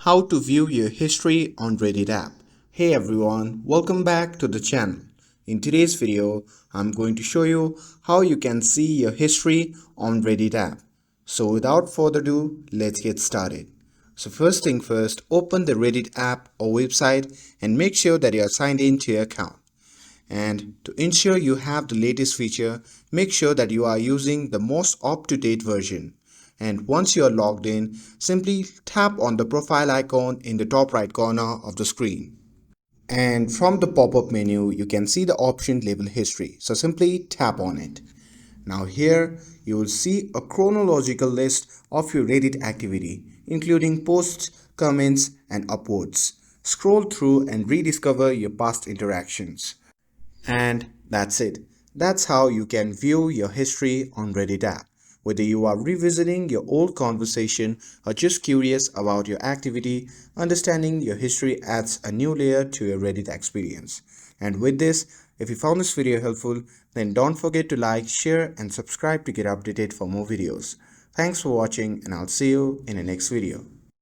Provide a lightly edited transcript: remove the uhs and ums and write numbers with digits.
How to view your history on Reddit app. Hey everyone, welcome back to the channel. In today's video, I'm going to show you how you can see your history on Reddit app. So without further ado, let's get started. So first thing first, open the Reddit app or website and make sure that you are signed in to your account. And to ensure you have the latest feature, make sure that you are using the most up-to-date version. And once you are logged in, simply tap on the profile icon in the top right corner of the screen. And from the pop-up menu, you can see the option label history. So simply tap on it. Now here, you will see a chronological list of your Reddit activity, including posts, comments, and upvotes. Scroll through and rediscover your past interactions. And that's it. That's how you can view your history on Reddit app. Whether you are revisiting your old conversation or just curious about your activity, understanding your history adds a new layer to your Reddit experience. And with this, if you found this video helpful, then don't forget to like, share, and subscribe to get updated for more videos. Thanks for watching, and I'll see you in the next video.